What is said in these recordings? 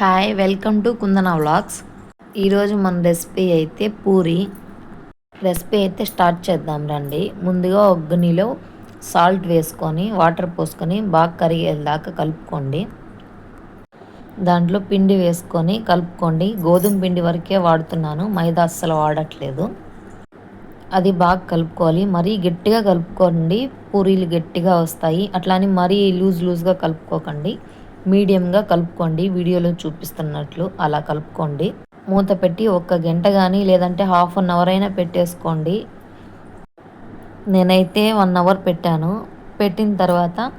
Hi welcome to Kundana vlogs. ఈరోజు మన recipe అయితే పూరి రెసిపీ అయితే స్టార్ట్ చేద్దాం రండి. ముందుగా ఒక గిన్నెలో సాల్ట్ వేసుకొని వాటర్ పోసుకొని బాగా కరిగేదాకా కలుపుకోండి. దాంట్లో పిండి వేసుకొని కలుపుకోండి. గోధుమ పిండి వరకే వాడుతున్నాను, మైదా అస్సలు వాడట్లేదు. అది బాగా కలుపుకోవాలి. మరీ గట్టిగా కలుపుకోండి, పూరీలు గట్టిగా వస్తాయి. అట్లాని మరీ లూజ్గా కలుపుకోకండి, మీడియంగా కలుపుకోండి. వీడియోలో చూపిస్తున్నట్లు అలా కలుపుకోండి. మూత పెట్టి 1 గంట కానీ లేదంటే హాఫ్ అన్ అవర్ అయినా పెట్టేసుకోండి. నేనైతే 1 అవర్ పెట్టాను. పెట్టిన తర్వాత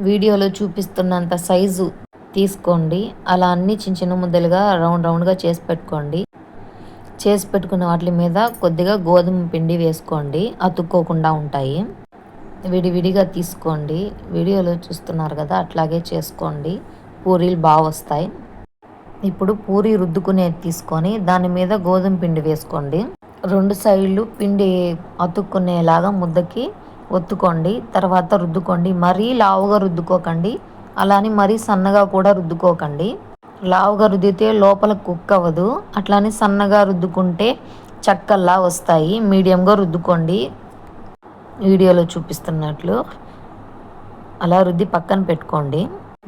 వీడియోలో చూపిస్తున్నంత సైజు తీసుకోండి. అలా అన్ని చిన్న ముద్దలుగా రౌండ్గా చేసి పెట్టుకోండి. చేసి పెట్టుకున్న వాటి మీద కొద్దిగా గోధుమ పిండి వేసుకోండి, అతుక్కోకుండా ఉంటాయి. విడివిడిగా తీసుకోండి. వీడియోలో చూస్తున్నారు కదా, అట్లాగే చేసుకోండి. పూరీలు బాగా వస్తాయి. ఇప్పుడు పూరీ రుద్దుకునేది తీసుకొని దాని మీద గోధుమ పిండి వేసుకోండి. 2 సైడ్లు పిండి అతుక్కునేలాగా ముద్దకి ఒత్తుకోండి. తర్వాత రుద్దుకోండి. మరీ లావుగా రుద్దుకోకండి, అలానే మరీ సన్నగా కూడా రుద్దుకోకండి. లావుగా రుద్దితే లోపల కుక్ అవ్వదు. అట్లానే సన్నగా రుద్దుకుంటే చక్కల్లా వస్తాయి. మీడియంగా రుద్దుకోండి, వీడియోలో చూపిస్తున్నట్లు అలా రుద్ది పక్కన పెట్టుకోండి.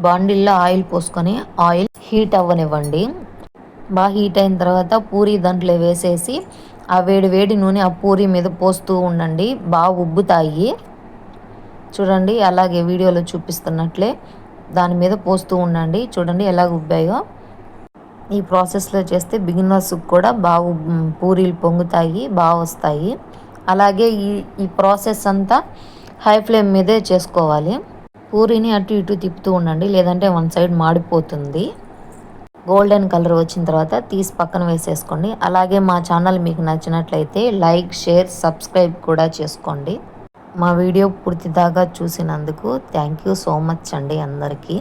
బాండిల్లో ఆయిల్ పోసుకొని ఆయిల్ హీట్ అవ్వనివ్వండి. బాగా హీట్ అయిన తర్వాత పూరీ దాంట్లో వేసేసి ఆ వేడి నూనె ఆ పూరీ మీద పోస్తూ ఉండండి. బాగా ఉబ్బుతాయి చూడండి. అలాగే వీడియోలో చూపిస్తున్నట్లే దాని మీద పోస్తూ ఉండండి. చూడండి ఎలా ఉబ్బాయో. ఈ ప్రాసెస్లో చేస్తే బిగినర్స్ కూడా బాగా పూరీలు పొంగుతాయి, బాగా వస్తాయి. అలాగే ఈ ప్రాసెస్ అంతా హై ఫ్లేమ్ మీదే చేసుకోవాలి. పూరీని అటు ఇటు తిప్పుతూ ఉండండి, లేదంటే 1 సైడ్ మాడిపోతుంది. గోల్డెన్ కలర్ వచ్చిన తర్వాత తీసి పక్కన వేసేసుకోండి. అలాగే మా ఛానల్ మీకు నచ్చినట్లయితే లైక్, షేర్, సబ్స్క్రైబ్ కూడా చేసుకోండి. మా వీడియో పూర్తి దాకా చూసినందుకు థ్యాంక్ యూ సో మచ్ అండి అందరికీ.